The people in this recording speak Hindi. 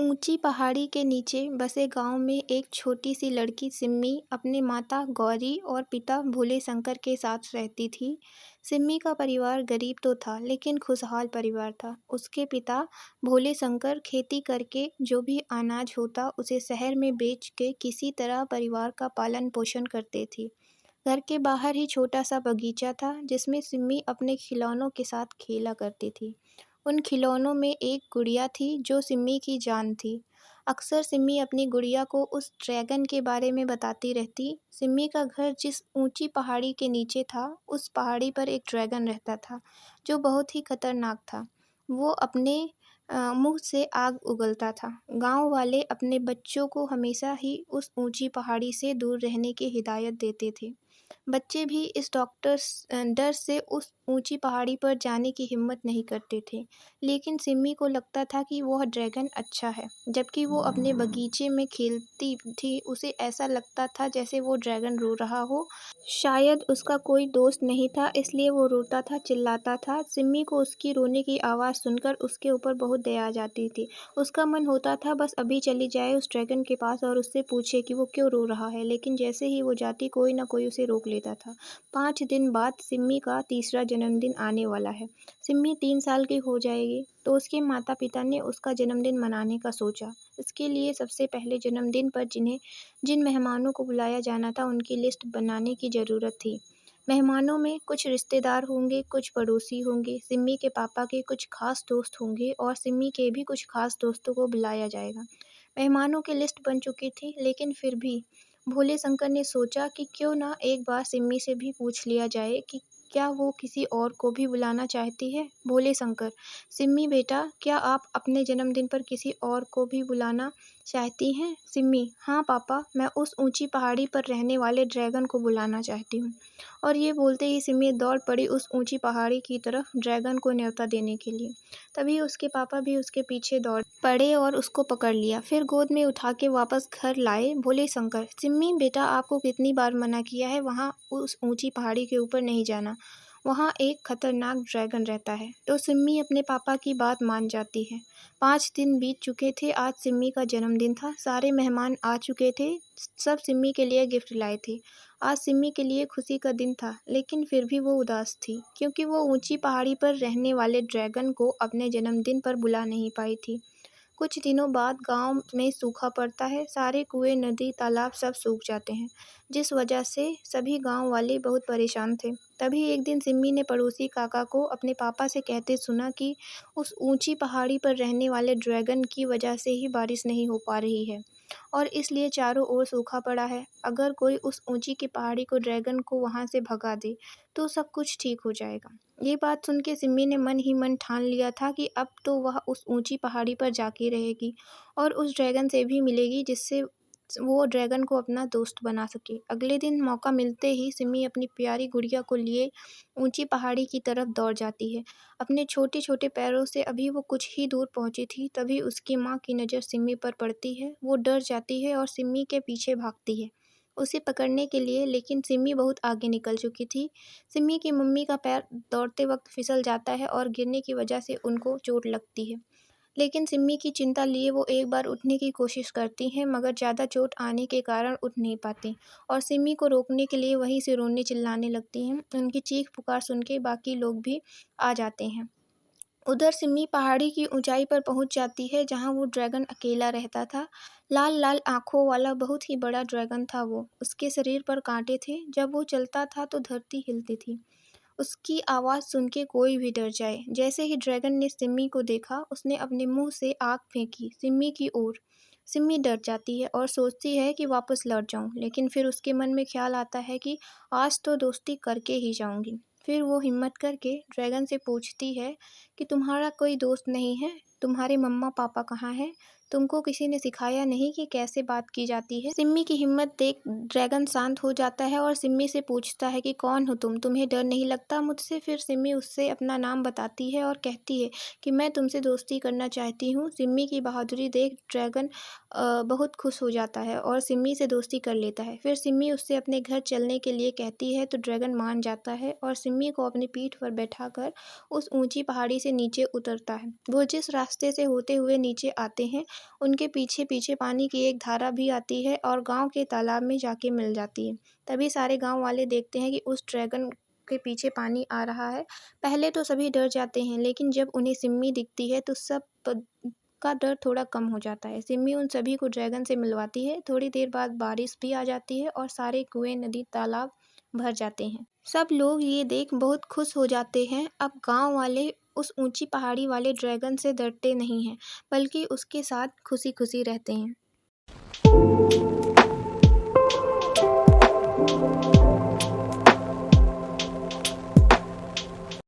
ऊंची पहाड़ी के नीचे बसे गांव में एक छोटी सी लड़की सिम्मी अपने माता गौरी और पिता भोले शंकर के साथ रहती थी। सिम्मी का परिवार गरीब तो था लेकिन खुशहाल परिवार था। उसके पिता भोले शंकर खेती करके जो भी अनाज होता उसे शहर में बेच के किसी तरह परिवार का पालन पोषण करते थे। घर के बाहर ही छोटा सा बगीचा था जिसमें सिम्मी अपने खिलौनों के साथ खेला करती थी। उन खिलौनों में एक गुड़िया थी जो सिम्मी की जान थी। अक्सर सिम्मी अपनी गुड़िया को उस ड्रैगन के बारे में बताती रहती। सिम्मी का घर जिस ऊंची पहाड़ी के नीचे था उस पहाड़ी पर एक ड्रैगन रहता था जो बहुत ही खतरनाक था। वो अपने मुंह से आग उगलता था। गांव वाले अपने बच्चों को हमेशा ही उस ऊंची पहाड़ी से दूर रहने की हिदायत देते थे। बच्चे भी इस डर से उस ऊंची पहाड़ी पर जाने की हिम्मत नहीं करते थे। लेकिन सिम्मी को लगता था कि वह ड्रैगन अच्छा है। जबकि वो अपने बगीचे में खेलती थी उसे ऐसा लगता था जैसे वो ड्रैगन रो रहा हो। शायद उसका कोई दोस्त नहीं था इसलिए वो रोता था, चिल्लाता था। सिम्मी को उसकी रोने की आवाज़ सुनकर उसके ऊपर बहुत दया आ जाती थी। उसका मन होता था बस अभी चली जाए उस ड्रैगन के पास और उससे पूछे कि वो क्यों रो रहा है। लेकिन जैसे ही वो जाती कोई ना कोई उसे रोक लेता था। 5 दिन बाद सिम्मी का तीसरा जन्मदिन आने वाला है। सिम्मी 3 साल की हो जाएगी तो उसके माता पिता ने उसका जन्मदिन मनाने का सोचा। इसके लिए सबसे पहले जन्मदिन पर जिन मेहमानों को बुलाया जाना था उनकी लिस्ट बनाने की ज़रूरत थी। मेहमानों में कुछ रिश्तेदार होंगे, कुछ पड़ोसी होंगे, सिम्मी के पापा के कुछ खास दोस्त होंगे और सिम्मी के भी कुछ खास दोस्तों को बुलाया जाएगा। मेहमानों की लिस्ट बन चुकी थी लेकिन फिर भी भोले शंकर ने सोचा कि क्यों ना एक बार सिम्मी से भी पूछ लिया जाए कि क्या वो किसी और को भी बुलाना चाहती है। भोले शंकर, सिम्मी बेटा, क्या आप अपने जन्मदिन पर किसी और को भी बुलाना चाहती हैं? सिम्मी, हाँ पापा, मैं उस ऊंची पहाड़ी पर रहने वाले ड्रैगन को बुलाना चाहती हूँ। और ये बोलते ही सिम्मी दौड़ पड़ी उस ऊंची पहाड़ी की तरफ ड्रैगन को न्योता देने के लिए। तभी उसके पापा भी उसके पीछे दौड़ पड़े और उसको पकड़ लिया। फिर गोद में उठा के वापस घर लाए। भोले शंकर, सिम्मी बेटा, आपको कितनी बार मना किया है वहाँ उस ऊंची पहाड़ी के ऊपर नहीं जाना। वहाँ एक खतरनाक ड्रैगन रहता है। तो सिम्मी अपने पापा की बात मान जाती है। 5 दिन बीत चुके थे। आज सिम्मी का जन्मदिन था। सारे मेहमान आ चुके थे। सब सिम्मी के लिए गिफ्ट लाए थे। आज सिम्मी के लिए खुशी का दिन था लेकिन फिर भी वो उदास थी क्योंकि वो ऊंची पहाड़ी पर रहने वाले ड्रैगन को अपने जन्मदिन पर बुला नहीं पाई थी। कुछ दिनों बाद गांव में सूखा पड़ता है। सारे कुएं, नदी, तालाब सब सूख जाते हैं जिस वजह से सभी गांव वाले बहुत परेशान थे। तभी एक दिन सिम्मी ने पड़ोसी काका को अपने पापा से कहते सुना कि उस ऊंची पहाड़ी पर रहने वाले ड्रैगन की वजह से ही बारिश नहीं हो पा रही है और इसलिए चारों ओर सूखा पड़ा है। अगर कोई उस ऊंची की पहाड़ी को ड्रैगन को वहां से भगा दे तो सब कुछ ठीक हो जाएगा। ये बात सुन के सिम्मी ने मन ही मन ठान लिया था कि अब तो वह उस ऊंची पहाड़ी पर जाके रहेगी और उस ड्रैगन से भी मिलेगी जिससे वो ड्रैगन को अपना दोस्त बना सके। अगले दिन मौका मिलते ही सिम्मी अपनी प्यारी गुड़िया को लिए ऊंची पहाड़ी की तरफ दौड़ जाती है। अपने छोटे छोटे पैरों से अभी वो कुछ ही दूर पहुंची थी तभी उसकी माँ की नज़र सिम्मी पर पड़ती है। वो डर जाती है और सिम्मी के पीछे भागती है उसे पकड़ने के लिए, लेकिन सिम्मी बहुत आगे निकल चुकी थी। सिम्मी की मम्मी का पैर दौड़ते वक्त फिसल जाता है और गिरने की वजह से उनको चोट लगती है। लेकिन सिम्मी की चिंता लिए वो एक बार उठने की कोशिश करती हैं मगर ज़्यादा चोट आने के कारण उठ नहीं पाती और सिम्मी को रोकने के लिए वहीं से रोने चिल्लाने लगती हैं। उनकी चीख पुकार सुन के बाकी लोग भी आ जाते हैं। उधर सिम्मी पहाड़ी की ऊंचाई पर पहुंच जाती है जहां वो ड्रैगन अकेला रहता था। लाल लाल आंखों वाला बहुत ही बड़ा ड्रैगन था वो। उसके शरीर पर कांटे थे। जब वो चलता था तो धरती हिलती थी। उसकी आवाज़ सुन के कोई भी डर जाए। जैसे ही ड्रैगन ने सिम्मी को देखा उसने अपने मुंह से आग फेंकी सिम्मी की ओर। सिम्मी डर जाती है और सोचती है कि वापस लौट जाऊं, लेकिन फिर उसके मन में ख्याल आता है कि आज तो दोस्ती करके ही जाऊंगी। फिर वो हिम्मत करके ड्रैगन से पूछती है कि तुम्हारा कोई दोस्त नहीं है? तुम्हारे मम्मा पापा कहाँ हैं? तुमको किसी ने सिखाया नहीं कि कैसे बात की जाती है? सिम्मी की हिम्मत देख ड्रैगन शांत हो जाता है और सिम्मी से पूछता है कि कौन हो तुम? तुम्हें डर नहीं लगता मुझसे? फिर सिम्मी उससे अपना नाम बताती है और कहती है कि मैं तुमसे दोस्ती करना चाहती हूँ। सिम्मी की बहादुरी देख ड्रैगन बहुत खुश हो जाता है और सिम्मी से दोस्ती कर लेता है। फिर सिम्मी उससे अपने घर चलने के लिए कहती है तो ड्रैगन मान जाता है और सिम्मी को अपनी पीठ पर बैठाकर उस ऊंची पहाड़ी से नीचे उतरता है। वो जिस रास्ते रास्ते से होते हुए नीचे आते हैं। उनके पीछे-पीछे पानी की एक धारा भी आती है और गाँव के तालाब में जाके मिल जाती है। तभी सारे गाँव वाले देखते हैं कि उस ड्रैगन के पीछे पानी आ रहा है। पहले तो सभी डर जाते हैं, लेकिन जब उन्हें सिम्मी दिखती है तो सब का डर थोड़ा कम हो जाता है। सिम्मी उन सभी को ड्रैगन से मिलवाती है। थोड़ी देर बाद बारिश भी आ जाती है और सारे कुएं, नदी, तालाब भर जाते हैं। सब लोग ये देख बहुत खुश हो जाते हैं। अब गांव वाले उस ऊंची पहाड़ी वाले ड्रैगन से डरते नहीं हैं, बल्कि उसके साथ खुशी-खुशी रहते हैं।